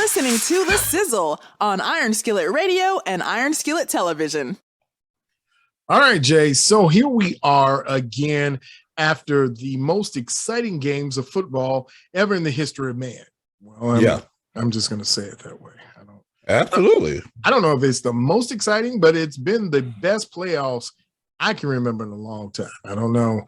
listening to The Sizzle on Iron Skillet Radio and Iron Skillet Television. All right, Jay. So here we are again after the most exciting games of football ever in the history of man. Well, I'm just going to say it that way. Absolutely. I don't know if it's the most exciting, but it's been the best playoffs I can remember in a long time. I don't know.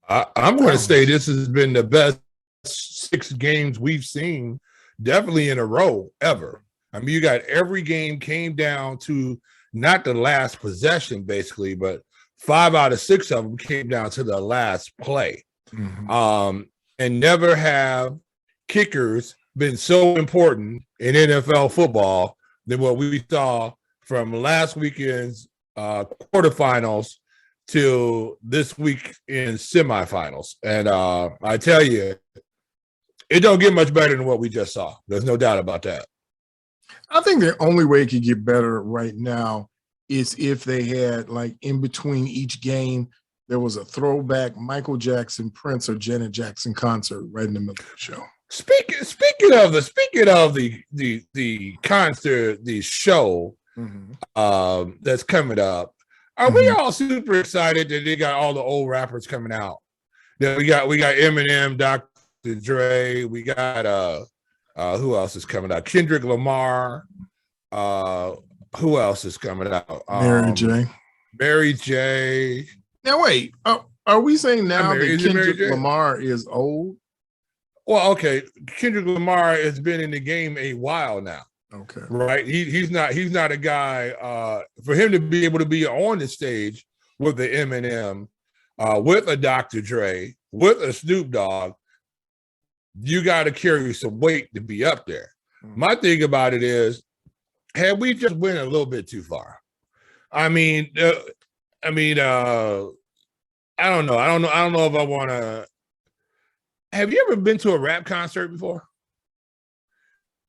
I'm going to say this has been the best 6 games we've seen, definitely in a row ever. I mean, you got every game came down to not the last possession, basically, but 5 out of 6 of them came down to the last play. Mm-hmm. And never have kickers been so important in NFL football than what we saw from last weekend's quarterfinals to this week in semifinals. And I tell you, it don't get much better than what we just saw. There's no doubt about that. I think the only way it could get better right now is if they had, like, in between each game, there was a throwback Michael Jackson, Prince, or Janet Jackson concert right in the middle of the show. Speaking of the concert, the show that's coming up, are we all super excited that they got all the old rappers coming out? That we got Eminem, Dr. Dre, we got who else is coming out? Kendrick Lamar. Who else is coming out? Mary J. Now wait, are we saying now that Kendrick Lamar is old? Well, okay, Kendrick Lamar has been in the game a while now. Okay, right? He's not a guy. For him to be able to be on the stage with the Eminem, with a Dr. Dre, with a Snoop Dogg, you got to carry some weight to be up there. My thing about it is, have we just went a little bit too far? I don't know. I don't know if I want to. Have you ever been to a rap concert before?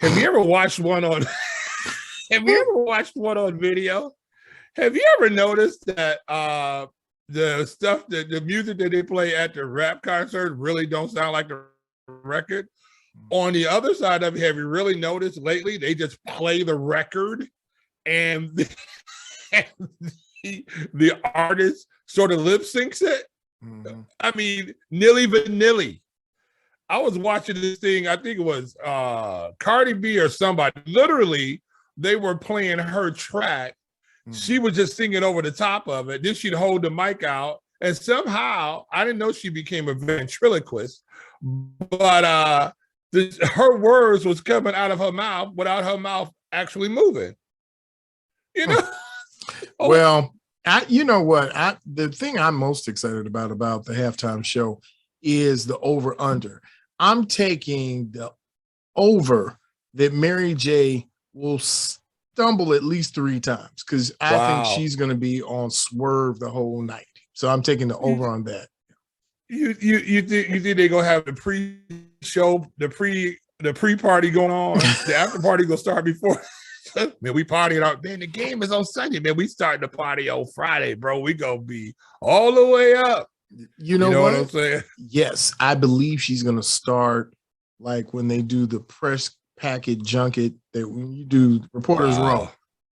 Have you ever watched one on? Have you ever watched one on video? Have you ever noticed that the stuff that the music that they play at the rap concert really don't sound like the record? On the other side of it, have you really noticed lately they just play the record and the artist sort of lip syncs it? I mean, nilly vanilly. I was watching this thing, I think it was Cardi B or somebody. Literally, they were playing her track. She was just singing over the top of it. Then she'd hold the mic out. And somehow, I didn't know she became a ventriloquist, but her words was coming out of her mouth without her mouth actually moving. You know? Well, you know what? The thing I'm most excited about the halftime show is the over-under. I'm taking the over that Mary J will stumble at least 3 times because I think she's going to be on swerve the whole night. So I'm taking the over on that. You think they're gonna have the pre-show, the pre-party going on? The after party gonna start before? Man, we partying out. Man, the game is on Sunday. Man, we starting the party on Friday, bro. We gonna be all the way up. You know what I'm saying? Yes, I believe she's gonna start like when they do the press packet junket. That when you do Reporters Row,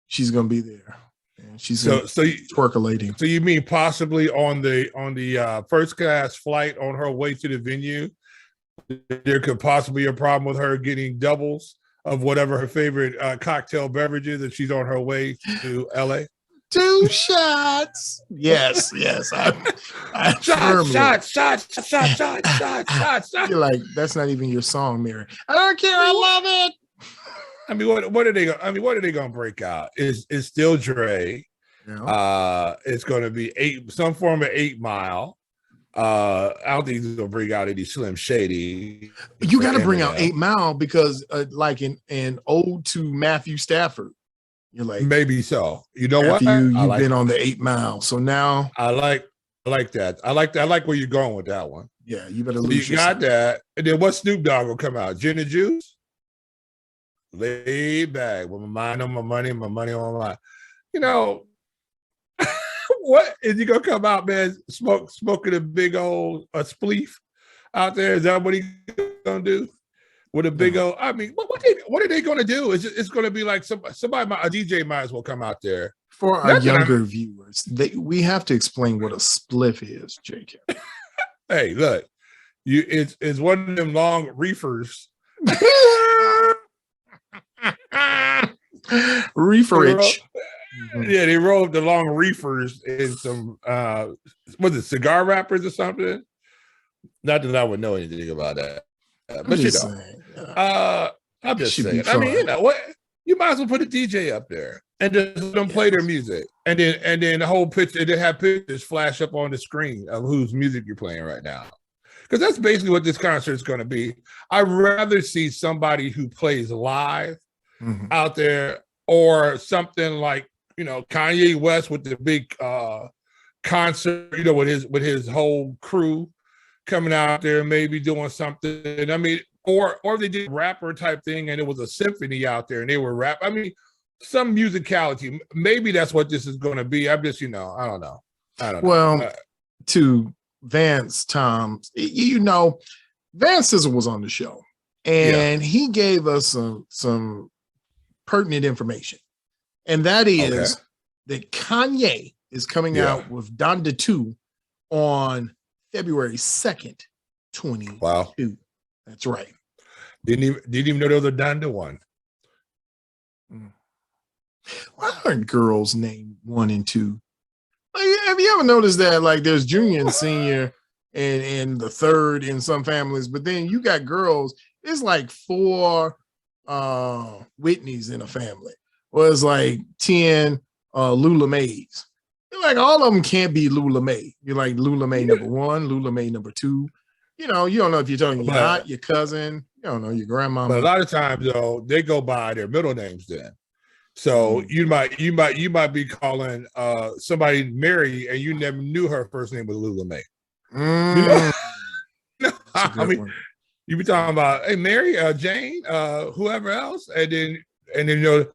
she's gonna be there. And she's twerkulating. So you mean possibly on the first class flight on her way to the venue, there could possibly be a problem with her getting doubles of whatever her favorite cocktail beverage is, and she's on her way to LA? 2 shots. Yes. Shots. You're like, that's not even your song, Mary. I don't care. I love it. I mean, what are they going to break out? It's still Dre. Yeah. It's going to be some form of 8 Mile. I don't think he's going to bring out any Slim Shady. You got to bring out 8 Mile because, like in ode to Matthew Stafford, you're like, maybe so. You know what? You've been on the 8 Mile, so now I like that. I like where you're going with that one. Yeah, you better lose. You got that, and then what Snoop Dogg will come out? Gin and juice. Laid back with my mind on my money on my mind. You know, what is he gonna come out, man? Smoking a big old spleef out there? Is that what he gonna do? with a big old. I mean, what are they going to do? It's going to be like somebody, a DJ might as well come out there. For our younger viewers, we have to explain what a spliff is, JK. Hey, look, it's one of them long reefers. Reeferage. Yeah, they roll up the long reefers in some was it cigar wrappers or something? Not that I would know anything about that. But you know, I'm just saying. I mean, you know what? You might as well put a DJ up there and just let them play their music, and then the whole picture. They have pictures flash up on the screen of whose music you're playing right now, because that's basically what this concert is going to be. I'd rather see somebody who plays live out there, or something like, you know, Kanye West with the big concert, you know, with his whole crew coming out there, maybe doing something. I mean, or they did rapper type thing and it was a symphony out there and they were rap. I mean, some musicality. Maybe that's what this is going to be. I'm just, you know, I don't know. Well, to Vance, Tom, you know, Vance Sizzle was on the show and he gave us some pertinent information. And that is that Kanye is coming out with Donda 2 on February 2nd, 2022. Wow. That's right. Didn't even know there was a Donda 1. Why aren't girls named 1 and 2? Like, have you ever noticed that? Like, there's junior and senior and the third in some families, but then you got girls, it's like 4 Whitneys in a family. Or it's like 10 Lula Mays. Like, all of them can't be Lula May. You're like Lula May number 1, Lula May number 2. You know, you don't know if you're talking your aunt, your cousin, you don't know, your grandmama. But a lot of times, though, they go by their middle names then. So you might be calling somebody Mary and you never knew her first name was Lula May. You know? I mean, you be talking about, hey, Mary, Jane, whoever else, and then you know,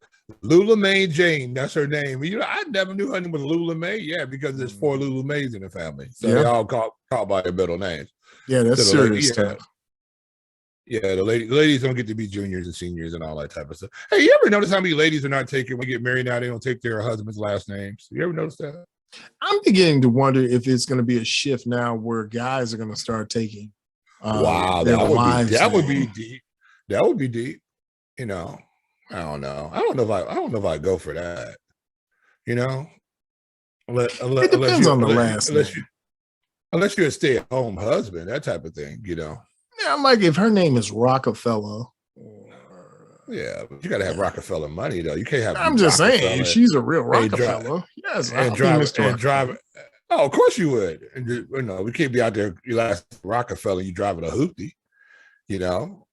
Lula May Jane, that's her name. You know, I never knew her name was Lula May. Because there's 4 Lula Mays in the family, so they all called by their middle names. Yeah, that's so serious stuff. Yeah, the ladies don't get to be juniors and seniors and all that type of stuff. Hey, you ever notice how many ladies are not taking, when they get married now, they don't take their husband's last names? You ever notice that? I'm beginning to wonder if it's going to be a shift now where guys are going to start taking that would be deep. That would be deep. You know, I don't know. I don't know if I go for that. You know, it depends on the last name. Unless you're a stay-at-home husband, that type of thing, you know. Yeah, I'm like, if her name is Rockefeller. Yeah, but you got to have Rockefeller money, though. You can't have. I'm just saying, if she's a real Rockefeller, yes, and drive. Oh, of course you would. And you know, we can't be out there. You last Rockefeller, you driving a hoopty. You know,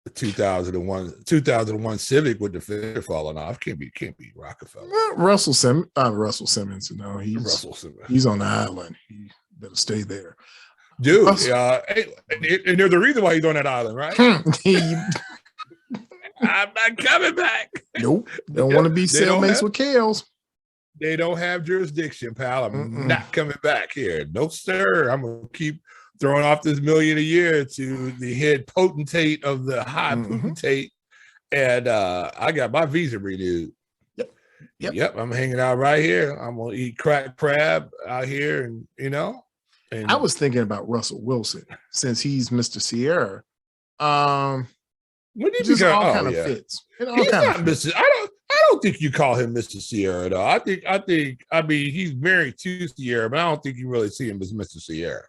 the 2001 Civic with the fender falling off. Can't be Rockefeller. Russell Simmons. No, he's on the island. He better stay there. Dude, and there's a reason why he's on that island, right? I'm not coming back. Nope. Don't want to be cellmates with Kales. They don't have jurisdiction, pal. I'm not coming back here. No, sir. I'm going to keep throwing off this $1 million a year to the head potentate of the high potentate. And I got my visa renewed. Yep. I'm hanging out right here. I'm going to eat cracked crab out here, and you know. And I was thinking about Russell Wilson since he's Mr. Sierra. When he just all kind of fits. He's not Mr. I don't think you call him Mr. Sierra though. I mean he's married to Sierra, but I don't think you really see him as Mr. Sierra.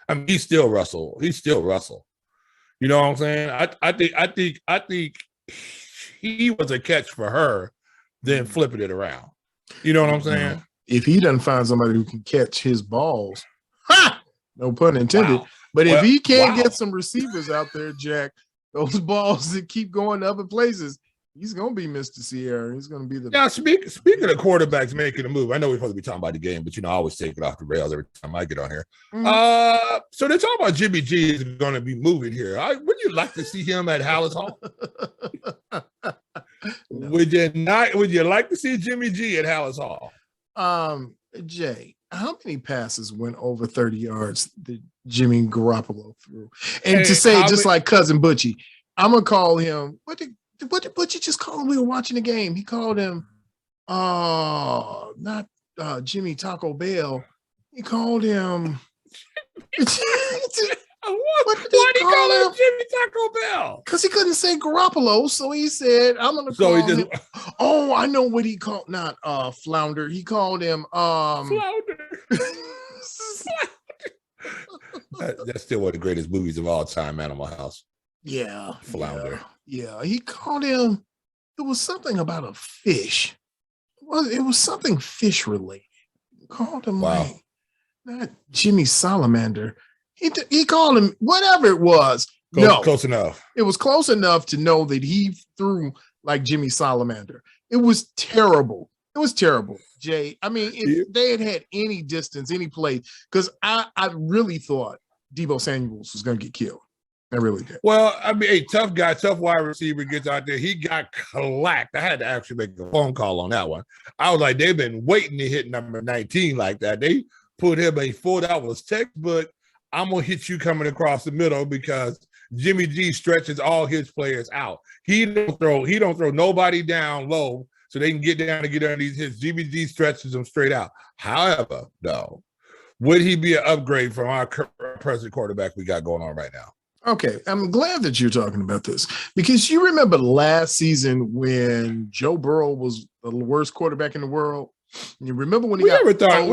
I mean he's still Russell. You know what I'm saying? I think he was a catch for her, then flipping it around. You know what I'm saying? If he doesn't find somebody who can catch his balls, no pun intended. Wow. But if he can't get some receivers out there, Jack, those balls that keep going to other places, he's going to be Mr. Sierra. He's going to be the. Now, speaking of quarterbacks making a move, I know we're supposed to be talking about the game, but you know, I always take it off the rails every time I get on here. So they're talking about Jimmy G is going to be moving here. Would you like to see him at Hallis Hall? No. Would you like to see Jimmy G at Hallis Hall? Jay, how many passes went over 30 yards that Jimmy Garoppolo threw? And to say, just like Cousin Butchie, I'm gonna call him. What you just call him? We were watching the game. He called him not Jimmy Taco Bell. He called him Why did he call him Jimmy Taco Bell? Because he couldn't say Garoppolo, so he said, I'm gonna call him. Oh, I know what he called, not Flounder. He called him Flounder. That's still one of the greatest movies of all time, Animal House. Yeah. Flounder. Yeah. He called him, it was something about a fish. Well, it was something fish related. He called him like not Jimmy Salamander. He called him whatever it was. Close enough. It was close enough to know that he threw like Jimmy Salamander. It was terrible. It was terrible, Jay. I mean, if they had any distance, any play, because I really thought Deebo Samuels was going to get killed. I really did. Well, I mean, a tough guy, tough wide receiver gets out there. He got clacked. I had to actually make a phone call on that one. I was like, they've been waiting to hit number 19 like that. They put him a full, that was textbook. I'm gonna hit you coming across the middle because Jimmy G stretches all his players out. He don't throw nobody down low so they can get down and get underneath his. Jimmy G stretches them straight out. However, though, would he be an upgrade from our present quarterback we got going on right now? Okay, I'm glad that you're talking about this because you remember last season when Joe Burrow was the worst quarterback in the world. You remember when we never thought he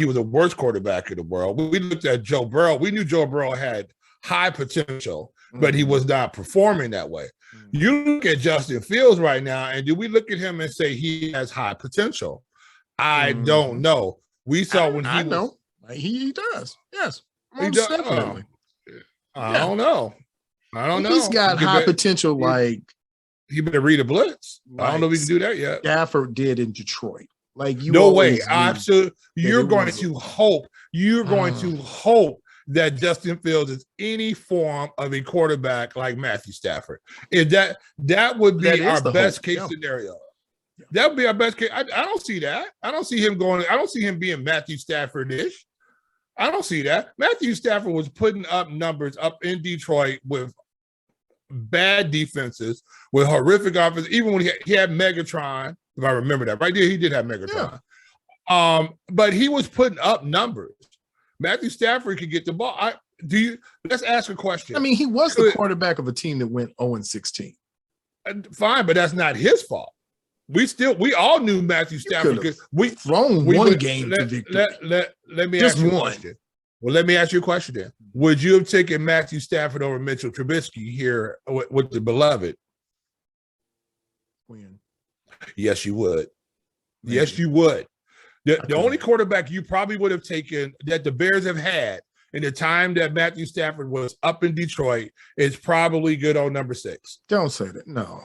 was the worst quarterback in the world. We looked at Joe Burrow. We knew Joe Burrow had high potential, but he was not performing that way. You look at Justin Fields right now, and do we look at him and say he has high potential? I don't know. We saw when he know he does. Yes, he does. Definitely. I don't know. He's got high potential. Like he better read a blitz. I don't know if we can do that yet. Stafford did in Detroit. Like you, no way. Absolutely, you're going to hope. You're going to hope that Justin Fields is any form of a quarterback like Matthew Stafford. If that would be our best case scenario. That would be our best case. I don't see that. I don't see him going. I don't see him being Matthew Stafford-ish. I don't see that. Matthew Stafford was putting up numbers up in Detroit with bad defenses, with horrific offense. Even when he had Megatron. If I remember that right there, he did have Megatron. Yeah. But he was putting up numbers. Matthew Stafford could get the ball. Let's ask a question. I mean, he was the quarterback of a team that went 0-16. Fine, but that's not his fault. We all knew Matthew Stafford because we thrown one game to victory. Let me ask you a question. Well, let me ask you a question then. Would you have taken Matthew Stafford over Mitchell Trubisky here with the beloved? When? Yes, you would. Maybe. Yes, you would. The only quarterback you probably would have taken that the Bears have had in the time that Matthew Stafford was up in Detroit is probably good old number 6. Don't say that. No.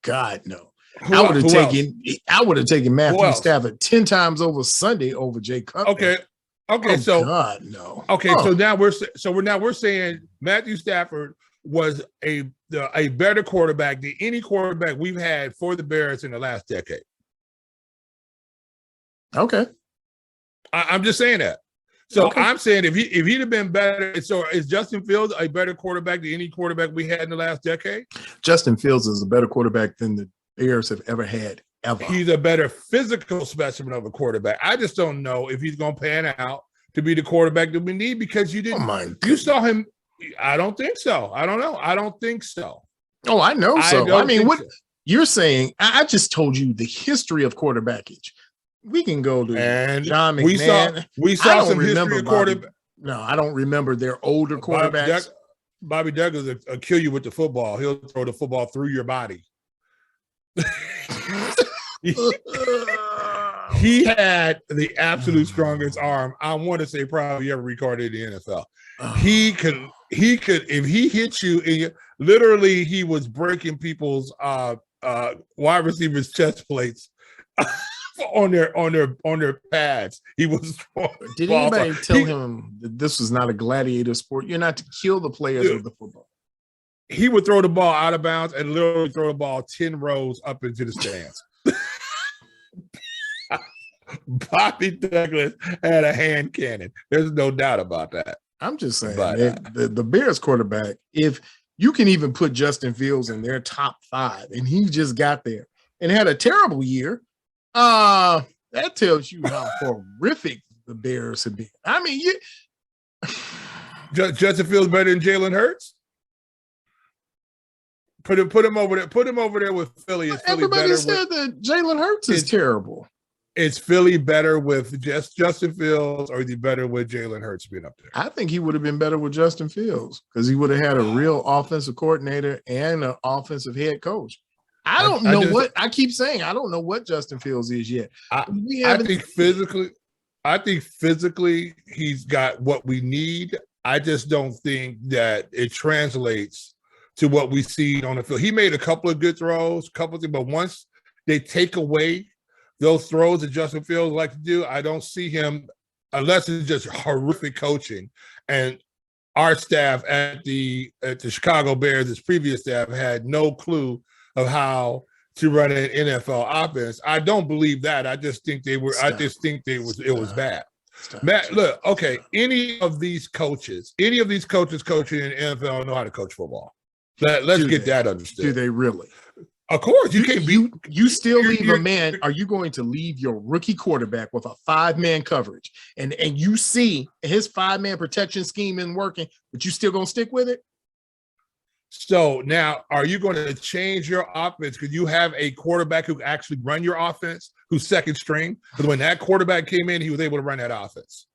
God, no. I would have taken Matthew Stafford 10 times over Sunday over Jay Cutler. Okay. So God, no. Okay, so now we're saying Matthew Stafford was a better quarterback than any quarterback we've had for the Bears in the last decade. Okay. I'm just saying that. So I'm saying if he'd have been better, so is Justin Fields a better quarterback than any quarterback we had in the last decade? Justin Fields is a better quarterback than the Bears have ever had, ever. He's a better physical specimen of a quarterback. I just don't know if he's going to pan out to be the quarterback that we need because you didn't. You saw him. I don't think so. I don't know. I don't think so. Oh, I know so. I mean, what you're saying, I just told you the history of quarterbackage. We can go to John McMahon. We saw some history of quarterback. No, I don't remember their older quarterbacks. Bobby Douglas will kill you with the football. He'll throw the football through your body. He had the absolute strongest arm, I want to say, probably ever recorded in the NFL. He could, if he hit you, literally, he was breaking people's wide receivers' chest plates on their pads. He was. Did anybody tell him that this was not a gladiator sport? You're not to kill the players with the football. He would throw the ball out of bounds and literally throw the ball 10 rows up into the stands. Bobby Douglas had a hand cannon. There's no doubt about that. I'm just saying, But the Bears quarterback, if you can even put Justin Fields in their top 5, and he just got there and had a terrible year, that tells you how horrific the Bears have been. I mean, Justin Fields better than Jalen Hurts. Put him over there. Put him over there with Philly. Everybody said that Jalen Hurts is terrible. Is Philly better with just Justin Fields, or is he better with Jalen Hurts being up there? I think he would have been better with Justin Fields because he would have had a real offensive coordinator and an offensive head coach. I don't know what I keep saying. I don't know what Justin Fields is yet. I think physically he's got what we need. I just don't think that it translates to what we see on the field. He made a couple of good throws, but once they take away those throws that Justin Fields like to do, I don't see him, unless it's just horrific coaching. And our staff at the Chicago Bears, this previous staff, had no clue of how to run an NFL offense. I don't believe that. I just think it was bad. Matt, look, okay, any of these coaches coaching in the NFL know how to coach football. Let's get that understood. Do they really? Of course, you can't be. You still leave a man. Are you going to leave your rookie quarterback with a 5-man coverage, and you see his 5-man protection scheme isn't working, but you still gonna stick with it? So now, are you going to change your offense because you have a quarterback who actually run your offense, who's second string? Because when that quarterback came in, he was able to run that offense.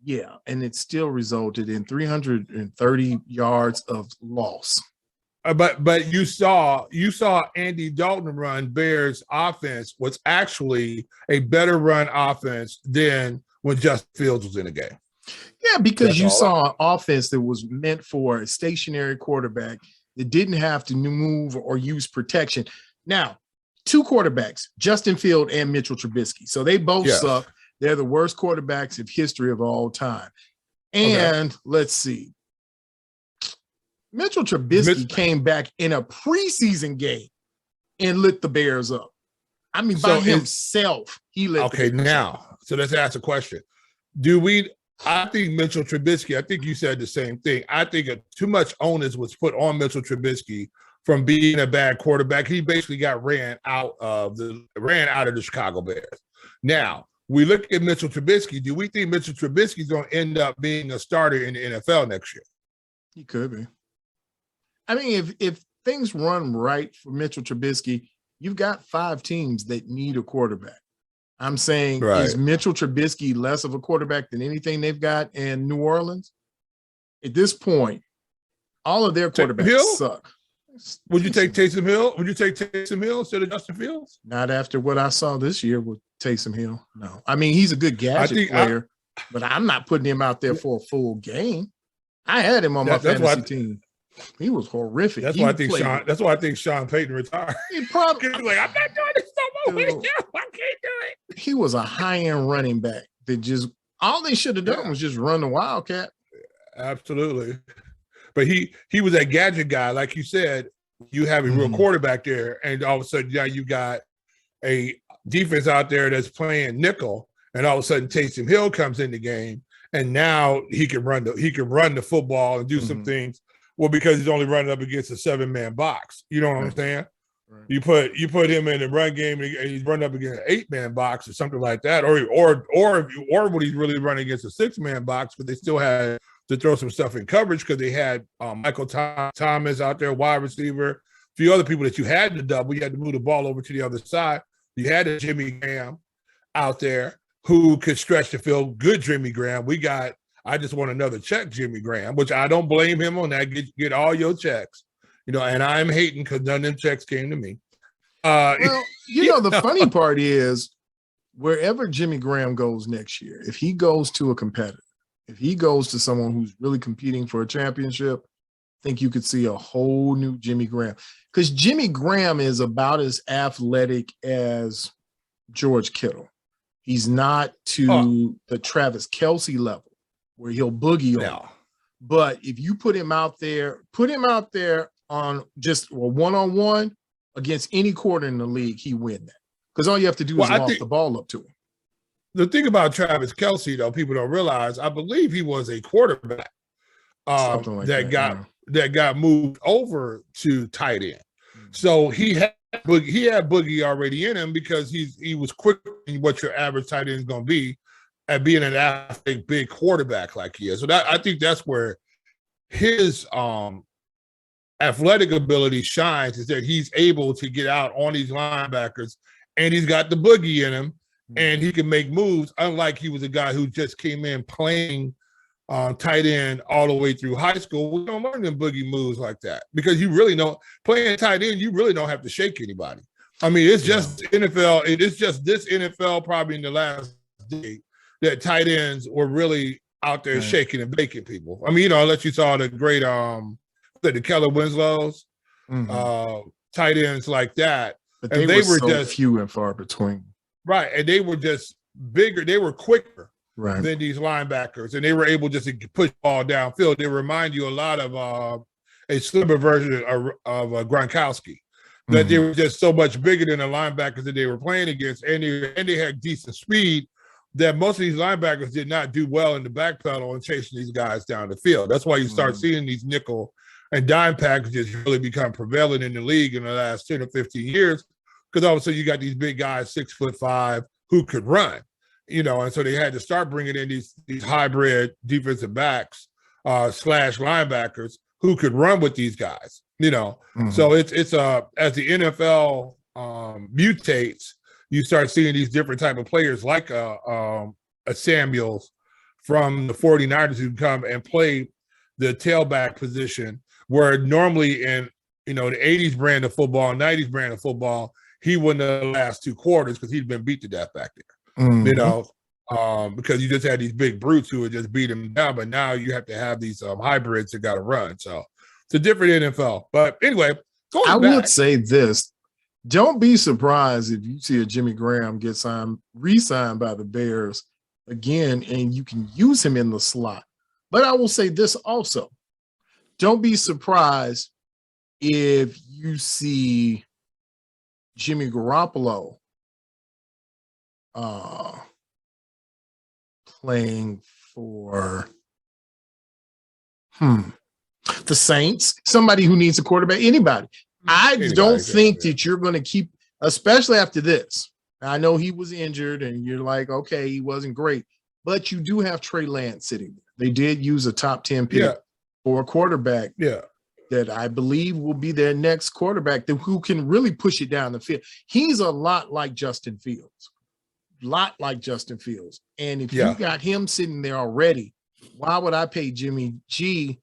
Yeah, and it still resulted in 330 yards of loss. But you saw Andy Dalton run Bears offense was actually a better run offense than when Justin Fields was in the game. Yeah, because you saw an offense that was meant for a stationary quarterback that didn't have to move or use protection. Now, 2 quarterbacks, Justin Fields and Mitchell Trubisky. So they both suck. They're the worst quarterbacks of history of all time. And let's see. Mitchell Trubisky came back in a preseason game and lit the Bears up. I mean, by himself, he lit the Bears up. So let's ask a question. I think Mitchell Trubisky, I think you said the same thing. I think too much onus was put on Mitchell Trubisky from being a bad quarterback. He basically got ran out of the Chicago Bears. Now, we look at Mitchell Trubisky. Do we think Mitchell Trubisky is going to end up being a starter in the NFL next year? He could be. I mean, if things run right for Mitchell Trubisky, you've got 5 teams that need a quarterback. I'm saying, is Mitchell Trubisky less of a quarterback than anything they've got in New Orleans? At this point, all of their quarterbacks suck. Would you take Taysom Hill? Would you take Taysom Hill instead of Justin Fields? Not after what I saw this year with Taysom Hill. No. I mean, he's a good gadget player, but I'm not putting him out there for a full game. I had him on my fantasy team. He was horrific. That's why I think Sean Payton retired. He probably was like, I'm not doing this no more. I can't do it. He was a high-end running back that just all they should have done was just run the Wildcat. Absolutely. But he was that gadget guy, like you said. You have a real quarterback there, and all of a sudden, you got a defense out there that's playing nickel, and all of a sudden, Taysom Hill comes in the game, and now he can run the football and do some things. Well, because he's only running up against a 7-man box. You know what I'm saying? Right. You put him in the run game and he's running up against an 8-man box or something like that, or when he's really running against a 6-man box, but they still had to throw some stuff in coverage because they had Michael Thomas out there, wide receiver, a few other people that you had to double. You had to move the ball over to the other side. You had a Jimmy Graham out there who could stretch the field. Good Jimmy Graham. I just want another check, Jimmy Graham, which I don't blame him on that. Get all your checks, and I'm hating because none of them checks came to me. The funny part is wherever Jimmy Graham goes next year, if he goes to a competitor, if he goes to someone who's really competing for a championship, I think you could see a whole new Jimmy Graham, because Jimmy Graham is about as athletic as George Kittle. He's not to the Travis Kelce level, where he'll boogie on. But if you put him out there on just a one-on-one against any quarter in the league, he win that. Because all you have to do is loft the ball up to him. the thing about Travis Kelce, though, people don't realize, I believe he was a quarterback Something like that. that got moved over to tight end. So he had Boogie already in him because he was quick in what your average tight end is going to be at being an athletic big quarterback like he is. So I think that's where his athletic ability shines, is that he's able to get out on these linebackers, and he's got the boogie in him, and he can make moves, unlike he was a guy who just came in playing tight end all the way through high school. We don't learn them boogie moves like that, because you really don't, playing tight end, you really don't have to shake anybody. I mean, it's just NFL. It's just this NFL probably in the last day that tight ends were really out there shaking and baking people. I mean, unless you saw the great the Keller Winslows, tight ends like that. But they were so just few and far between. Right. And they were just bigger. They were quicker than these linebackers. And they were able just to push the ball downfield. They remind you a lot of a slimmer version of Gronkowski. That they were just so much bigger than the linebackers that they were playing against. And they had decent speed that most of these linebackers did not do well in the back pedal and chasing these guys down the field. That's why you start seeing these nickel and dime packages really become prevalent in the league in the last 10 or 15 years, because all of a sudden you got these big guys, 6'5", who could run, and so they had to start bringing in these hybrid defensive backs slash linebackers who could run with these guys, So it's as the NFL mutates, you start seeing these different type of players like a Samuels from the 49ers who come and play the tailback position, where normally in the 80s brand of football, 90s brand of football, he wouldn't have the last two quarters because he'd been beat to death back there, because you just had these big brutes who would just beat him down. But now you have to have these hybrids that got to run. So it's a different NFL. But anyway, would say this. Don't be surprised if you see a Jimmy Graham get re-signed by the Bears again, and you can use him in the slot. But I will say this also. Don't be surprised if you see Jimmy Garoppolo playing for the Saints, somebody who needs a quarterback, anybody. I don't think that you're going to keep, especially after this. I know he was injured and you're like, okay, he wasn't great, but you do have Trey Lance sitting there. They did use a top 10 pick for a quarterback that I believe will be their next quarterback who can really push it down the field. He's a lot like Justin Fields. And if you got him sitting there already, why would I pay Jimmy G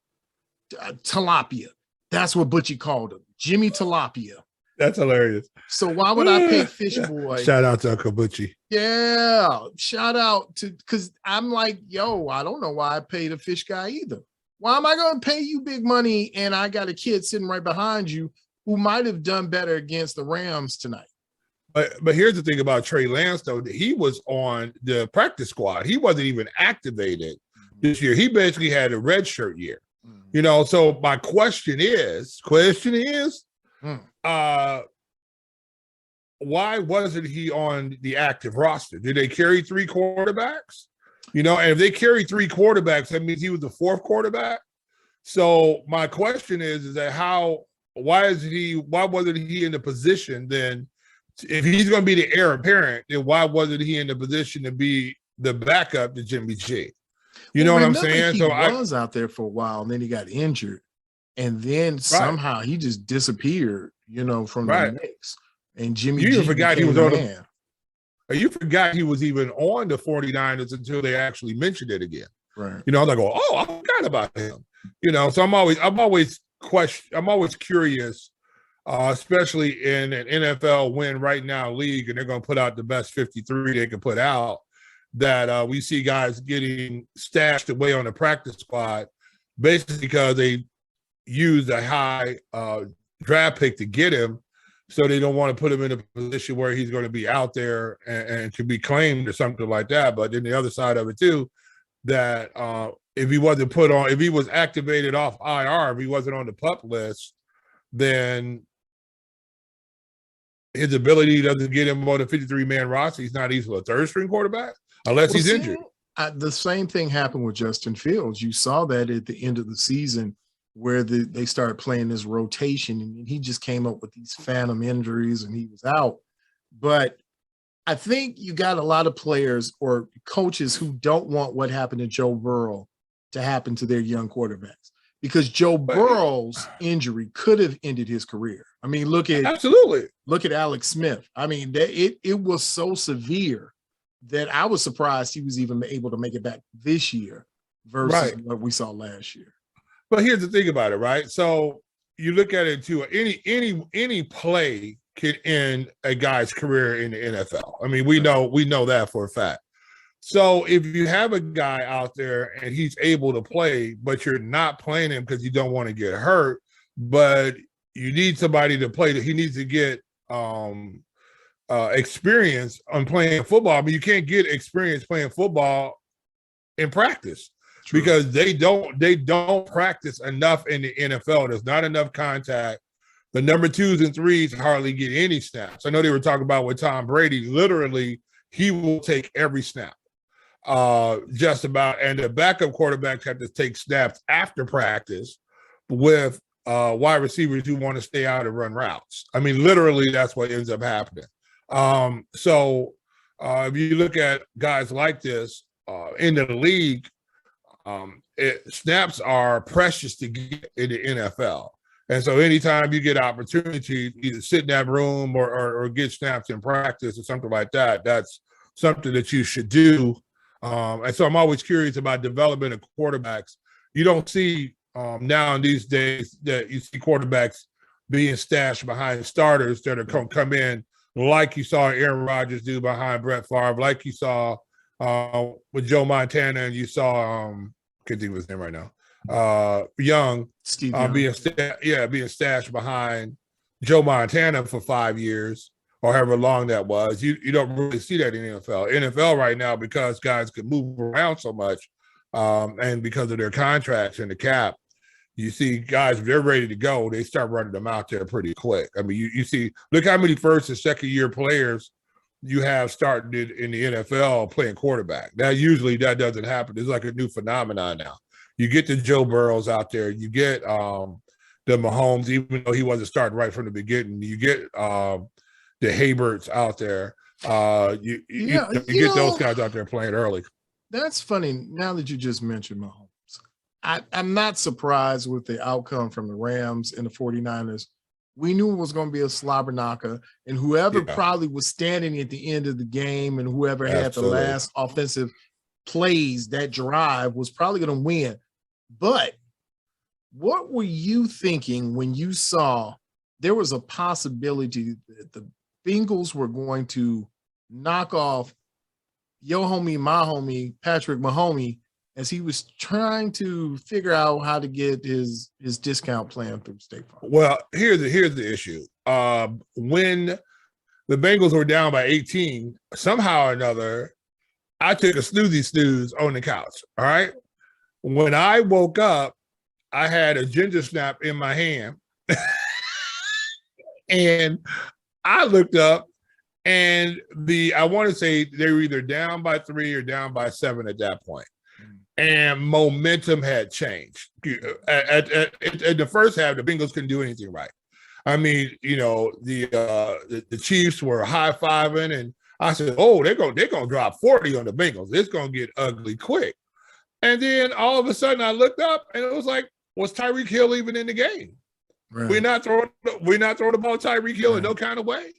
Tilapia? That's what Butchie called him, Jimmy Tilapia. That's hilarious. So why would I pay Fish Boy? Shout out to Uncle Butchie. Yeah, shout out to, because I'm like, I don't know why I pay the Fish guy either. Why am I going to pay you big money and I got a kid sitting right behind you who might have done better against the Rams tonight? But here's the thing about Trey Lance, though. He was on the practice squad. He wasn't even activated this year. He basically had a redshirt year. So my question is, why wasn't he on the active roster? Did they carry three quarterbacks? And if they carry three quarterbacks, that means he was the fourth quarterback. So my question is that why wasn't he in the position then? If he's going to be the heir apparent, then why wasn't he in the position to be the backup to Jimmy G? You know what I'm saying? He was out there for a while, and then he got injured, and then somehow he just disappeared, from the mix. And Jimmy G forgot he was on you forgot he was even on the 49ers until they actually mentioned it again. Right. I was like, I forgot about him. So I'm always curious, especially in an NFL win right now league, and they're going to put out the best 53 they can put out, that we see guys getting stashed away on the practice squad basically because they used a high draft pick to get him. So they don't want to put him in a position where he's going to be out there and to be claimed or something like that. But then the other side of it too, that if he was activated off IR, if he wasn't on the PUP list, then his ability doesn't get him on a 53-man roster. He's not easily a third-string quarterback. unless he's injured. The same thing happened with Justin Fields. You saw that at the end of the season where they started playing this rotation, and he just came up with these phantom injuries and he was out. But I think you got a lot of players or coaches who don't want what happened to Joe Burrow to happen to their young quarterbacks, because Joe Burrow's injury could have ended his career. I mean, look at Alex Smith. I mean, it was so severe that I was surprised he was even able to make it back this year versus what we saw last year. But here's the thing about it, right? So you look at it too. Any play could end a guy's career in the NFL. I mean, we know that for a fact. So if you have a guy out there and he's able to play, but you're not playing him because you don't want to get hurt, but you need somebody to play that he needs to get experience on playing football. I mean, you can't get experience playing football in practice. True. Because they don't practice enough in the NFL. There's not enough contact. The number 2s and 3s hardly get any snaps. I know they were talking about with Tom Brady. Literally, he will take every snap, just about. And the backup quarterbacks have to take snaps after practice with wide receivers who want to stay out and run routes. I mean, literally, that's what ends up happening. So if you look at guys like this in the league, snaps are precious to get in the NFL. And so anytime you get opportunity, either sit in that room or get snaps in practice or something like that, that's something that you should do. And so I'm always curious about development of quarterbacks. You don't see now in these days that you see quarterbacks being stashed behind starters that are come in like you saw Aaron Rodgers do behind Brett Favre, like you saw with Joe Montana, and you saw can't think of his name right now. Steve Young being stashed behind Joe Montana for 5 years or however long that was. You don't really see that in the NFL. NFL right now, because guys can move around so much, and because of their contracts and the cap, you see guys, if they're ready to go, they start running them out there pretty quick. I mean, you see, look how many first and second year players you have starting in the NFL playing quarterback. That doesn't happen. It's like a new phenomenon now. You get the Joe Burrows out there. You get the Mahomes, even though he wasn't starting right from the beginning. You get the Hayberts out there. You get those guys out there playing early. That's funny. Now that you just mentioned Mahomes, I'm not surprised with the outcome from the Rams and the 49ers. We knew it was going to be a slobber knocker, and whoever probably was standing at the end of the game and whoever had the last offensive plays, that drive, was probably going to win. But what were you thinking when you saw there was a possibility that the Bengals were going to knock off your homie, my homie, Patrick Mahomes, as he was trying to figure out how to get his discount plan through State Farm? Well, here's the issue. When the Bengals were down by 18, somehow or another, I took a snooze on the couch, all right? When I woke up, I had a ginger snap in my hand. And I looked up, and I want to say they were either down by 3 or down by 7 at that point. And momentum had changed. At the first half, the Bengals couldn't do anything right. I mean, the Chiefs were high-fiving, and I said, "Oh, they're gonna drop 40 on the Bengals. It's gonna get ugly quick." And then all of a sudden, I looked up, and it was like, "Was Tyreek Hill even in the game? Right. We're not throwing the ball to Tyreek Hill in no kind of way." Right.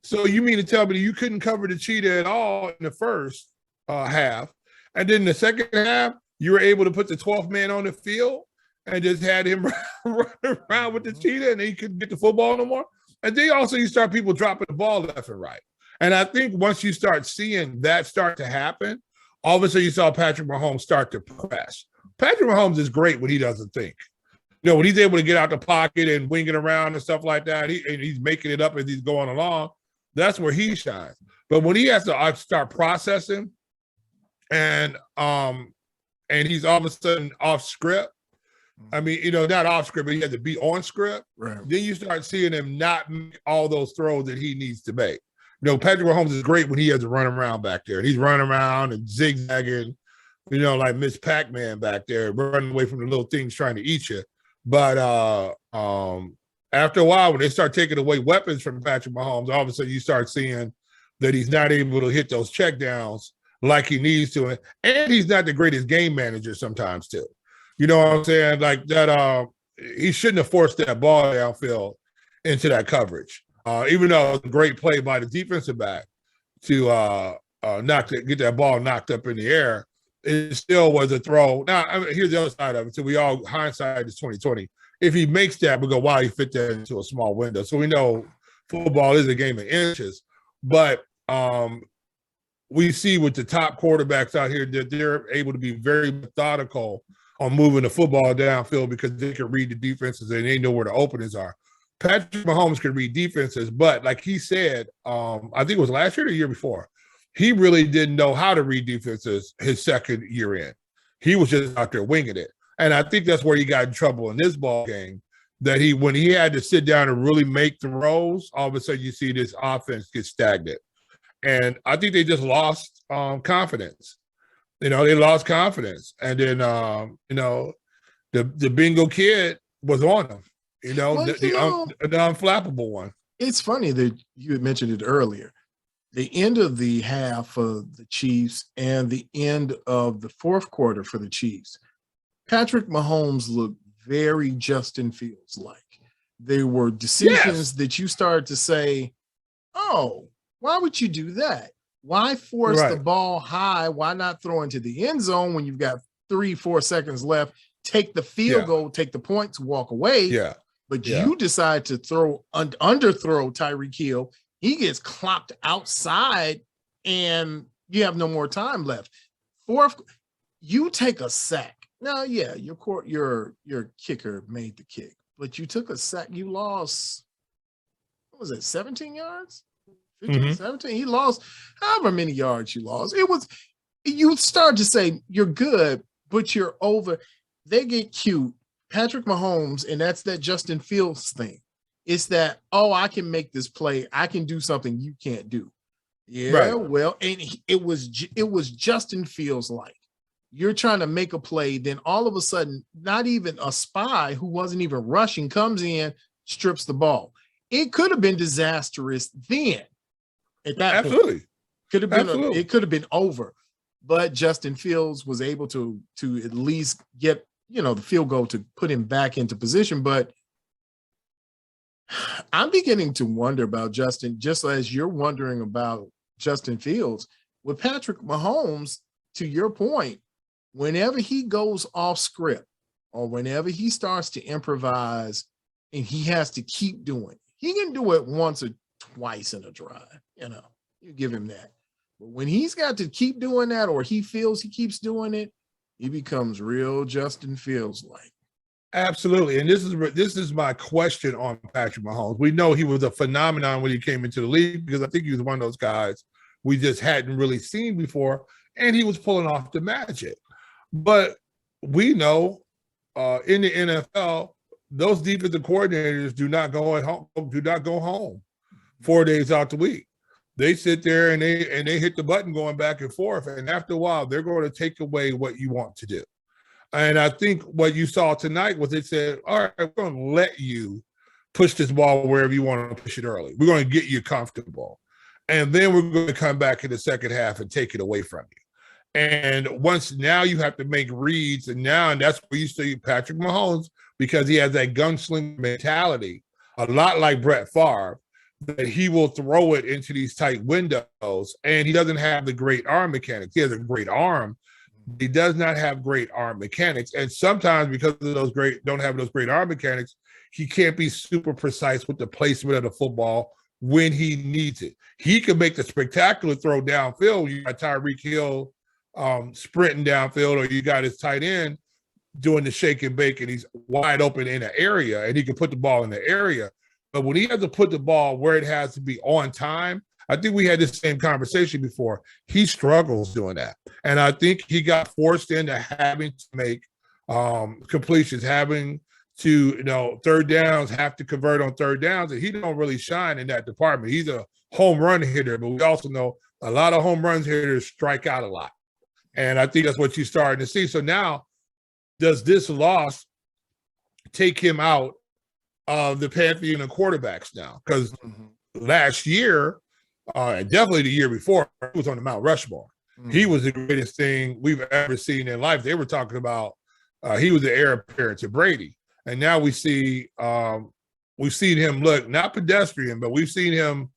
So you mean to tell me that you couldn't cover the cheetah at all in the first half, and then the second half, you were able to put the 12th man on the field and just had him run around with the cheetah, and he couldn't get the football no more? And then also you start people dropping the ball left and right. And I think once you start seeing that start to happen, all of a sudden you saw Patrick Mahomes start to press. Patrick Mahomes is great when he doesn't think. When he's able to get out the pocket and wing it around and stuff like that, he's making it up as he's going along, that's where he shines. But when he has to start processing and he's all of a sudden off script, I mean, not off script, but he has to be on script. Right. Then you start seeing him not make all those throws that he needs to make. Patrick Mahomes is great when he has to run around back there. He's running around and zigzagging, like Miss Pac-Man back there, running away from the little things trying to eat you. But after a while, when they start taking away weapons from Patrick Mahomes, all of a sudden you start seeing that he's not able to hit those checkdowns like he needs to. And he's not the greatest game manager sometimes, too. You know what I'm saying? Like that, he shouldn't have forced that ball downfield into that coverage. Even though it was a great play by the defensive back to get that ball knocked up in the air, it still was a throw. Now, here's the other side of it. So we all, hindsight is 2020. If he makes that, we go, wow, he fit that into a small window. So we know football is a game of inches. But we see with the top quarterbacks out here that they're able to be very methodical on moving the football downfield because they can read the defenses and they know where the openings are. Patrick Mahomes can read defenses, but like he said, I think it was last year or the year before, he really didn't know how to read defenses his second year in. He was just out there winging it. And I think that's where he got in trouble in this ball game, that when he had to sit down and really make throws, all of a sudden you see this offense get stagnant. And I think they just lost confidence. They lost confidence. And then, the Bengal kid was on them. The unflappable one. It's funny that you had mentioned it earlier. The end of the half of the Chiefs and the end of the fourth quarter for the Chiefs, Patrick Mahomes looked very Justin Fields-like. There were decisions that you started to say, oh, why would you do that? Why force the ball high? Why not throw into the end zone when you've got 3-4 seconds left? Take the field goal, take the points, walk away. Yeah. But you decide to underthrow Tyreek Hill. He gets clocked outside, and you have no more time left. Fourth, you take a sack. Now, your kicker made the kick, but you took a sack. You lost, what was it, 17 yards? 15, 17? He lost however many yards you lost. You start to say you're good, but you're over. They get cute. Patrick Mahomes, and that's that Justin Fields thing. It's that, I can make this play. I can do something you can't do. Yeah, well, and it was Justin Fields like. You're trying to make a play, then all of a sudden, not even a spy who wasn't even rushing comes in, strips the ball. It could have been disastrous then. At that point. Could have been it could have been over. But Justin Fields was able to at least get the field goal to put him back into position. But I'm beginning to wonder about Justin, just as you're wondering about Justin Fields. With Patrick Mahomes, to your point, whenever he goes off script or whenever he starts to improvise and he has to keep doing it, he can do it once or twice in a drive. You give him that. But when he's got to keep doing that or he feels he keeps doing it, he becomes real Justin Fields-like. Absolutely. And this is my question on Patrick Mahomes. We know he was a phenomenon when he came into the league because I think he was one of those guys we just hadn't really seen before, and he was pulling off the magic. But we know in the NFL, those defensive coordinators do not go home 4 days out the week. They sit there and they hit the button going back and forth. And after a while, they're going to take away what you want to do. And I think what you saw tonight was they said, all right, we're going to let you push this ball wherever you want to push it early. We're going to get you comfortable. And then we're going to come back in the second half and take it away from you. And once now you have to make reads. And that's where you see Patrick Mahomes, because he has that gunslinger mentality, a lot like Brett Favre, that he will throw it into these tight windows, and he doesn't have the great arm mechanics. He has a great arm. He does not have great arm mechanics. And sometimes because of those great arm mechanics, he can't be super precise with the placement of the football when he needs it. He can make the spectacular throw downfield. You got Tyreek Hill sprinting downfield, or you got his tight end doing the shake and bake, and he's wide open in an area, and he can put the ball in the area. But when he has to put the ball where it has to be on time, I think we had this same conversation before. He struggles doing that. And I think he got forced into having to make completions, having to third downs, have to convert on third downs, and he don't really shine in that department. He's a home run hitter, but we also know a lot of home runs hitters strike out a lot. And I think that's what you're starting to see. So now, does this loss take him out of the pantheon of quarterbacks now? Because last year, and definitely the year before, he was on the Mount Rushmore. He was the greatest thing we've ever seen in life. They were talking about he was the heir apparent to Brady. And now we've seen him look not pedestrian, but we've seen him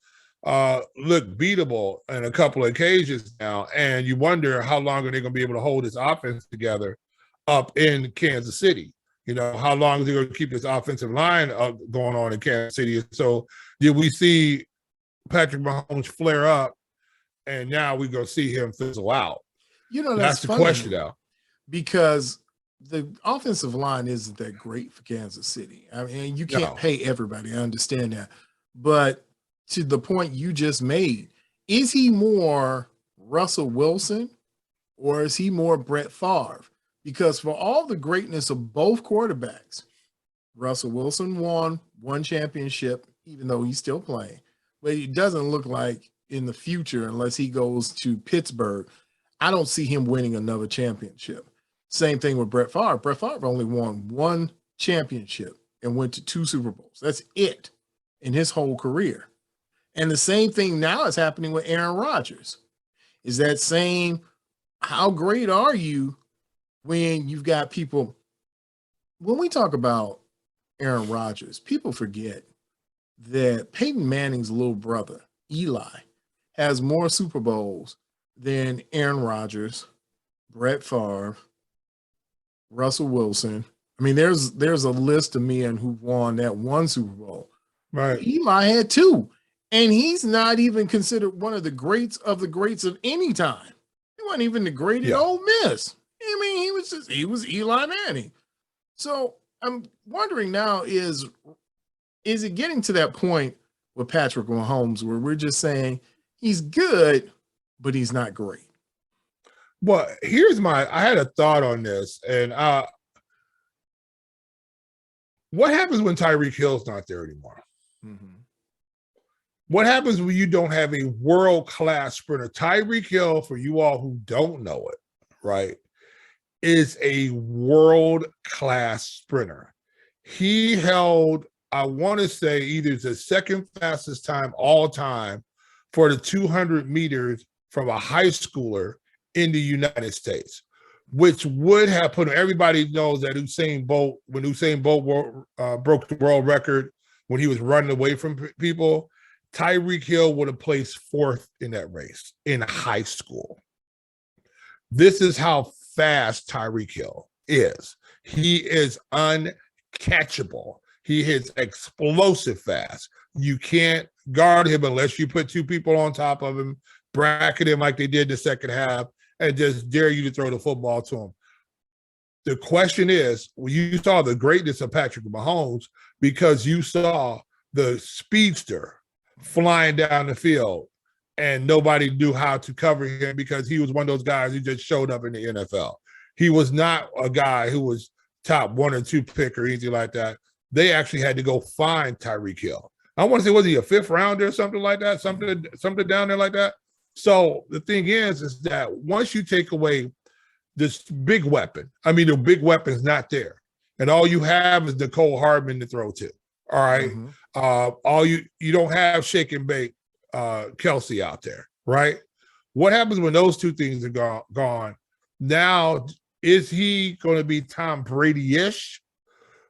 look beatable on a couple of occasions now. And you wonder how long are they going to be able to hold this offense together up in Kansas City? How long is he going to keep this offensive line going on in Kansas City? So did we see Patrick Mahomes flare up, and now we're going to see him fizzle out? That's the question now. Because the offensive line isn't that great for Kansas City. I mean, you can't pay everybody. I understand that. But to the point you just made, is he more Russell Wilson or is he more Brett Favre? Because for all the greatness of both quarterbacks, Russell Wilson won one championship, even though he's still playing. But it doesn't look like in the future, unless he goes to Pittsburgh, I don't see him winning another championship. Same thing with Brett Favre. Brett Favre only won one championship and went to 2 Super Bowls. That's it in his whole career. And the same thing now is happening with Aaron Rodgers. Is that same, how great are you when you've got people, when we talk about Aaron Rodgers, people forget that Peyton Manning's little brother, Eli, has more Super Bowls than Aaron Rodgers, Brett Favre, Russell Wilson. I mean, there's a list of men who won that one Super Bowl. Right. Eli had 2, and he's not even considered one of the greats of any time. He wasn't even the great at Ole Miss. I mean, he was Eli Manning. So I'm wondering now, is it getting to that point with Patrick Mahomes where we're just saying he's good, but he's not great? Well, I had a thought on this, and what happens when Tyreek Hill's not there anymore? What happens when you don't have a world-class sprinter? Tyreek Hill, for you all who don't know it, right, is a world-class sprinter. He held, I want to say, either the second fastest time all time for the 200 meters from a high schooler in the United States, which would have put him, everybody knows that when Usain Bolt broke the world record when he was running away from people, Tyreek Hill would have placed 4th in that race in high school. This is how fast Tyreek Hill is. He is uncatchable. He hits explosive fast. You can't guard him unless you put 2 people on top of him, bracket him like they did the second half, and just dare you to throw the football to him. The question is, well, you saw the greatness of Patrick Mahomes because you saw the speedster flying down the field and nobody knew how to cover him because he was one of those guys who just showed up in the NFL. He was not a guy who was top 1 or 2 pick or anything like that. They actually had to go find Tyreek Hill. I want to say, was he a 5th rounder or something like that? Something down there like that. So the thing is that once you take away this big weapon, I mean, the big weapon's not there. And all you have is Nicole Hardman to throw to. All right. You don't have shake and bake Kelsey out there, right? What happens when those 2 things are gone? Now, is he going to be Tom Brady-ish,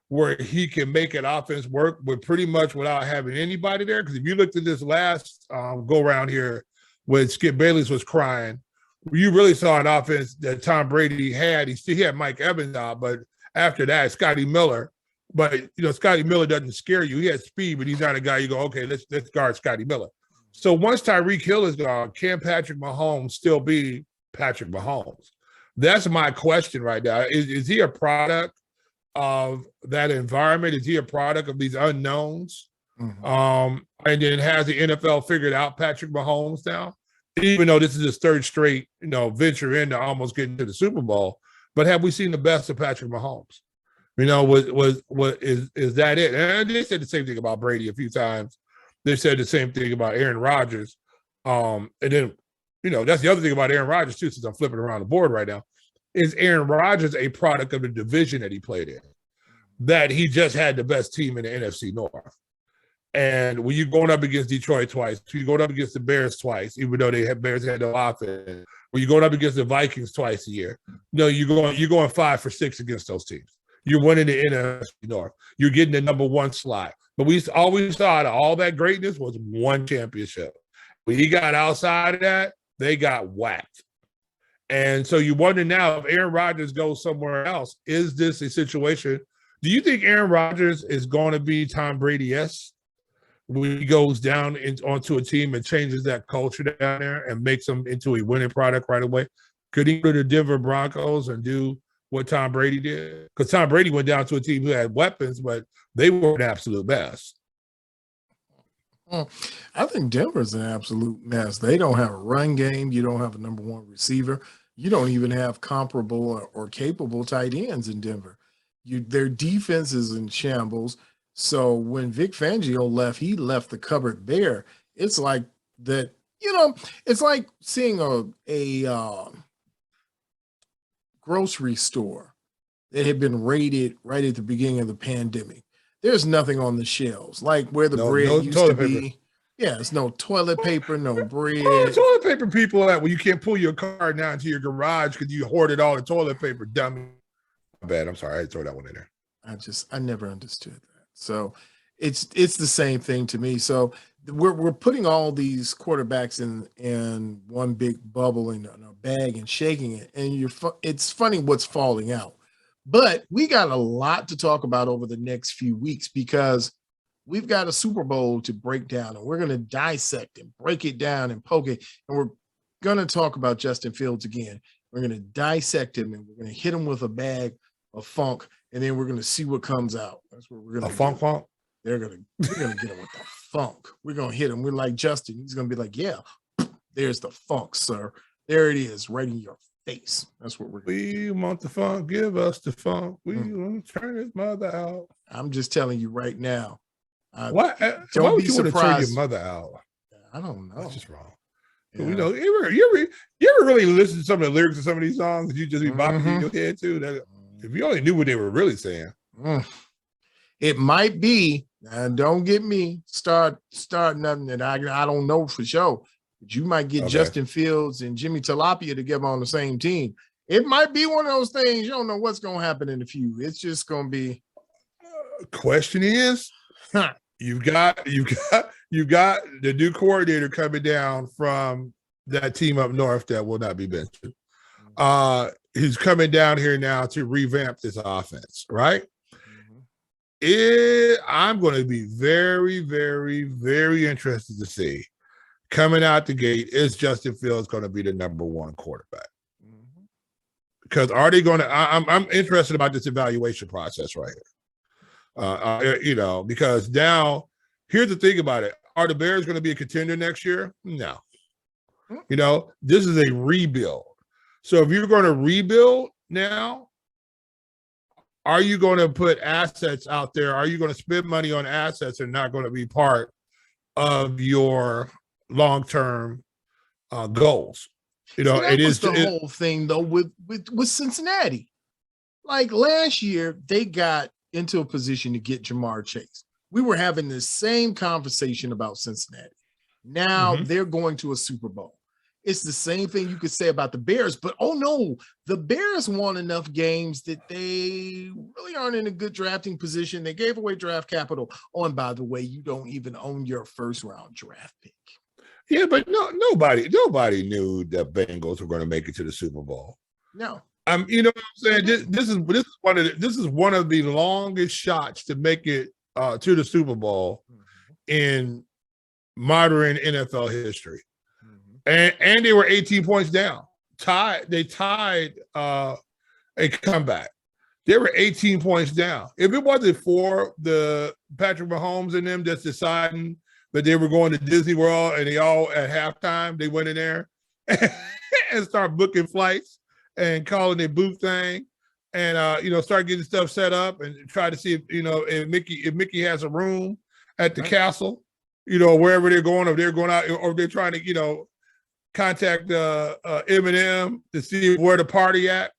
where he can make an offense work with pretty much without having anybody there? Because if you looked at this last go around here when Skip Bayless was crying, you really saw an offense that Tom Brady had. He had Mike Evans out, but after that, Scotty Miller. But Scotty Miller doesn't scare you. He has speed, but he's not a guy you go, okay, let's guard Scotty Miller. So once Tyreek Hill is gone, can Patrick Mahomes still be Patrick Mahomes? That's my question right now. Is he a product of that environment? Is he a product of these unknowns? And then has the NFL figured out Patrick Mahomes now? Even though this is his 3rd straight, venture into almost getting to the Super Bowl, but have we seen the best of Patrick Mahomes? What is that it? And they said the same thing about Brady a few times. They said the same thing about Aaron Rodgers. And then, that's the other thing about Aaron Rodgers too, since I'm flipping around the board right now, is Aaron Rodgers a product of the division that he played in? That he just had the best team in the NFC North. And when you're going up against Detroit twice, you're going up against the Bears twice, even though Bears had no offense. When you're going up against the Vikings twice a year, you're going 5 for 6 against those teams. You're winning the NFC North. You're getting the number 1 slot. But we always thought all that greatness was one championship. When he got outside of that, they got whacked. And so you wonder now, if Aaron Rodgers goes somewhere else, is this a situation? Do you think Aaron Rodgers is going to be Tom Brady-esque when he goes down onto a team and changes that culture down there and makes them into a winning product right away? Could he go to the Denver Broncos and do what Tom Brady did? Because Tom Brady went down to a team who had weapons, but they were an absolute mess. I think Denver's an absolute mess. They don't have a run game. You don't have a number 1 receiver. You don't even have comparable or capable tight ends in Denver. Their defense is in shambles. So when Vic Fangio left, he left the cupboard bare. It's like that, it's like seeing a grocery store that had been raided right at the beginning of the pandemic. There's nothing on the shelves, like where the bread used to be. Paper. Yeah, there's no toilet paper, no bread. Oh, toilet paper people at when you can't pull your car down to your garage because you hoarded all the toilet paper, dummy. My bad. I'm sorry. I had to throw that one in there. I never understood that. So it's the same thing to me. So we're putting all these quarterbacks in one big bubble in a bag and shaking it, and it's funny what's falling out. But we got a lot to talk about over the next few weeks because we've got a Super Bowl to break down, and we're going to dissect and break it down and poke it. And we're going to talk about Justin Fields again. We're going to dissect him, and we're going to hit him with a bag of funk, and then we're going to see what comes out. That's what we're going to do. Funk? We're going to get him with the funk. We're going to hit him. We're like Justin. He's going to be like, yeah, there's the funk, sir. There it is, right in your face. That's what we're going to do. We want the funk. Give us the funk. We want to turn his mother out. I'm just telling you right now. Why would you want to turn your mother out? I don't know. That's just wrong. Yeah. You ever really listen to some of the lyrics of some of these songs that you just be bopping in your head too? If you only knew what they were really saying. It might be, and don't get me start nothing that I don't know for sure. But you might get Justin Fields and Jimmy Tilapia together on the same team. It might be one of those things. You don't know what's going to happen in the feud. It's just going to be. Question is, you've got the new coordinator coming down from that team up north that will not be mentioned. He's coming down here now to revamp this offense, right? I'm going to be very, very, very interested to see coming out the gate, is Justin Fields going to be the number 1 quarterback? Because are they going to? I'm interested about this evaluation process right here. Because now here's the thing about it: are the Bears going to be a contender next year? No. This is a rebuild. So if you're going to rebuild now, are you going to put assets out there? Are you going to spend money on assets that are not going to be part of your long-term goals? It is the whole thing though with Cincinnati. Like last year, they got into a position to get Jamar Chase. We were having the same conversation about Cincinnati. Now they're going to a Super Bowl. It's the same thing you could say about the Bears, but oh no, the Bears won enough games that they really aren't in a good drafting position. They gave away draft capital. Oh, and by the way, you don't even own your first round draft pick. Yeah, but nobody knew the Bengals were going to make it to the Super Bowl. No. You know what I'm saying? This is one of the longest shots to make it to the Super Bowl in modern NFL history. And they were 18 points down. They tied a comeback. They were 18 points down. If it wasn't for the Patrick Mahomes and them just deciding that they were going to Disney World and they all at halftime, they went in there and started booking flights and calling it booth thing. and start getting stuff set up and try to see if Mickey has a room at the castle, wherever they're going, or they're going out, or they're trying to contact Eminem to see where the party at.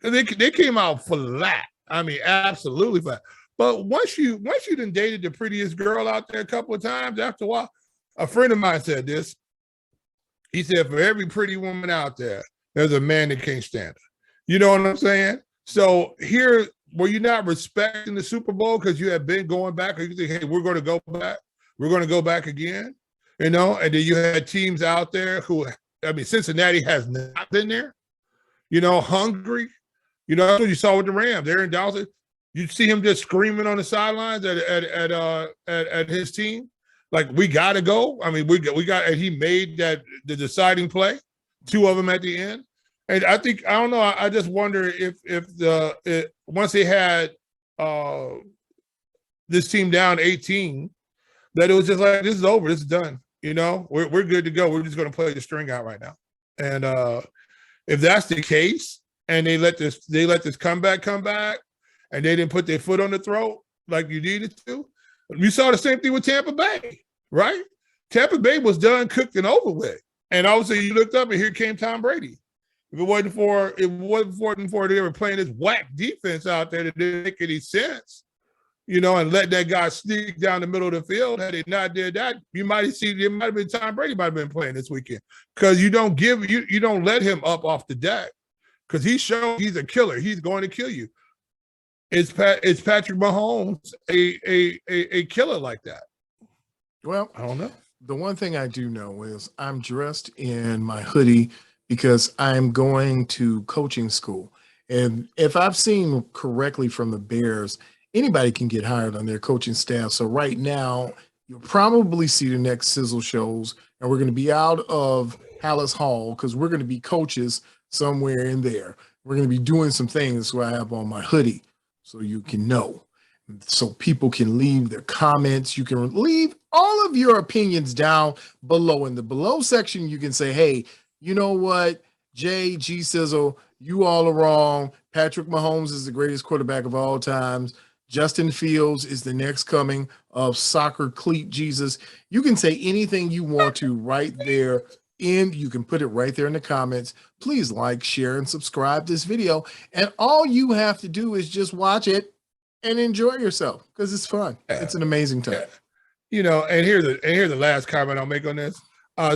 They came out flat. I mean, absolutely flat. But once you done dated the prettiest girl out there a couple of times, after a while, a friend of mine said this. He said, for every pretty woman out there, there's a man that can't stand her. You know what I'm saying? So here, were you not respecting the Super Bowl because you have been going back? Or you think, hey, we're going to go back. We're going to go back again. And then you had teams out there who, Cincinnati has not been there. Hungry. That's what you saw with the Rams. They're in Dallas. You see him just screaming on the sidelines at his team. Like, we got to go. I mean, we got, and he made the deciding play, 2 of them at the end. And I don't know. I just wonder if once they had this team down 18, that it was just like, this is over. This is done. We're good to go. We're just going to play the string out right now. And if that's the case, and they let this comeback come back, and they didn't put their foot on the throat like you needed to. You saw the same thing with Tampa Bay, right? Tampa Bay was done, cooked, and over with. And all of a sudden you looked up and here came Tom Brady. If it wasn't for they were playing this whack defense out there that didn't make any sense, and let that guy sneak down the middle of the field. Had they not did that, it might have been Tom Brady might have been playing this weekend. Because you don't let him up off the deck. Because he showed he's a killer. He's going to kill you. Is Patrick Mahomes a killer like that? Well, I don't know. The one thing I do know is I'm dressed in my hoodie because I'm going to coaching school. And if I've seen correctly from the Bears, anybody can get hired on their coaching staff. So right now, you'll probably see the next Sizzle shows, and we're going to be out of Hallis Hall because we're going to be coaches somewhere in there. We're going to be doing some things where I have on my hoodie so you can know. So people can leave their comments. You can leave all of your opinions down below. In the below section, you can say, hey, you know what, G Sizzle, you all are wrong. Patrick Mahomes is the greatest quarterback of all times. Justin Fields is the next coming of soccer cleat Jesus. You can say anything you want to right there. And you can put it right there in the comments. Please like, share, and subscribe this video. And all you have to do is just watch it and enjoy yourself because it's fun. It's an amazing time. And here's the last comment I'll make on this.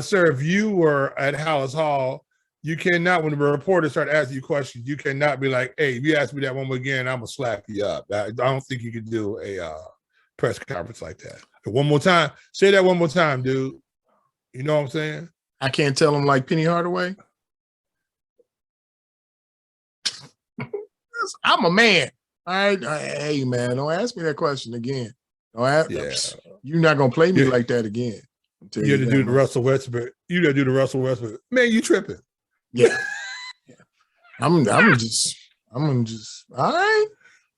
Sir, if you were at Hallis Hall, you cannot, when the reporters start asking you questions, you cannot be like, hey, if you ask me that one more again, I'm going to slap you up. I don't think you could do a press conference like that. One more time. Say that one more time, dude. You know what I'm saying? I can't tell them like Penny Hardaway. I'm a man. All right. Hey, man, don't ask me that question again. You're not going to play me like that again. You had to do the Russell Westbrook. You got to do the Russell Westbrook. Man, you tripping. Yeah. I'm just all right.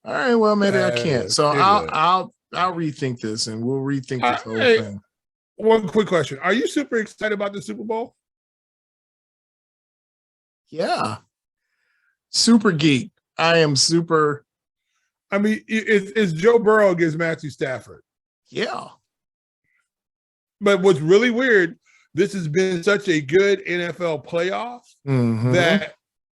All right. Well, maybe I can't. So I'll rethink this and we'll rethink this whole thing. One quick question. Are you super excited about the Super Bowl? Yeah. Super geek. I am super. I mean, it's Joe Burrow against Matthew Stafford. Yeah. But what's really weird, this has been such a good NFL playoff that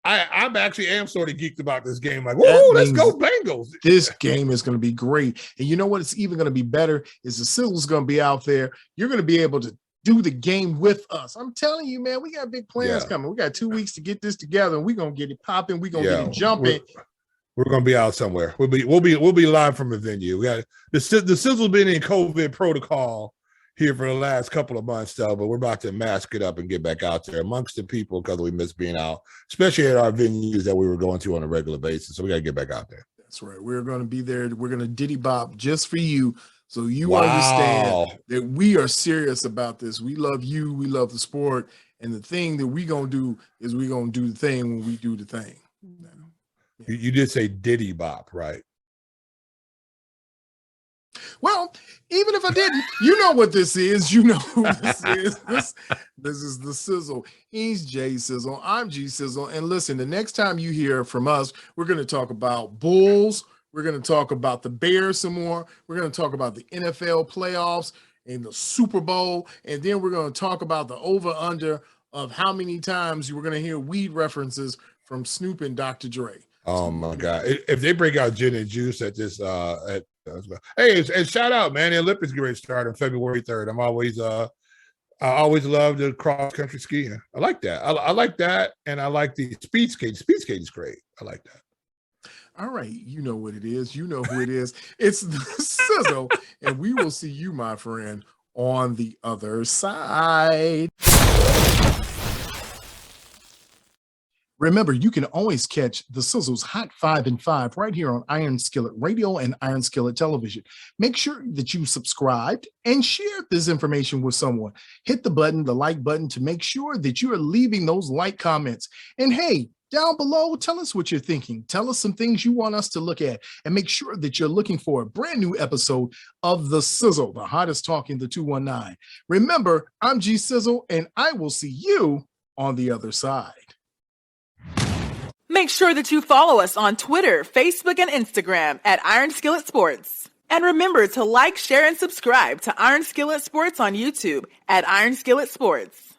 I actually am sort of geeked about this game. Like, whoa, let's go Bengals. This game is going to be great. And you know what? It's even going to be better is the Sizzle's going to be out there. You're going to be able to do the game with us. I'm telling you, man, we got big plans coming. We got 2 weeks to get this together, and we're going to get it popping. We're going to get it jumping. We're going to be out somewhere. We'll be live from a venue. We got the Sizzle's been in COVID protocol here for the last couple of months, though, but we're about to mask it up and get back out there amongst the people because we miss being out, especially at our venues that we were going to on a regular basis. So we got to get back out there. That's right. We're going to be there. We're going to diddy bop just for you. So you understand that we are serious about this. We love you. We love the sport. And the thing that we're going to do is we're going to do the thing when we do the thing. You did say diddy bop, right? Well, Even if I didn't, you know what this is. You know who this is. This is the Sizzle. He's Jay Sizzle. I'm G Sizzle. And listen, the next time you hear from us, we're going to talk about Bulls. We're going to talk about the Bears some more. We're going to talk about the NFL playoffs and the Super Bowl. And then we're going to talk about the over-under of how many times you were going to hear weed references from Snoop and Dr. Dre. Oh my God! If they break out gin and juice at this, hey, and shout out, man! The Olympics get ready to start on February 3rd. I always love the cross country skiing. I like that. I like that, and I like the speed skate. Speed skate is great. I like that. All right, you know what it is. You know who it is. It's the Sizzle, and we will see you, my friend, on the other side. Remember, you can always catch the Sizzle's Hot 5 and 5 right here on Iron Skillet Radio and Iron Skillet Television. Make sure that you subscribed and share this information with someone. Hit the button, the like button, to make sure that you are leaving those like comments. And hey, down below, tell us what you're thinking. Tell us some things you want us to look at, and make sure that you're looking for a brand new episode of The Sizzle, the hottest talk in the 219. Remember, I'm G Sizzle, and I will see you on the other side. Make sure that you follow us on Twitter, Facebook, and Instagram at Iron Skillet Sports. And remember to like, share, and subscribe to Iron Skillet Sports on YouTube at Iron Skillet Sports.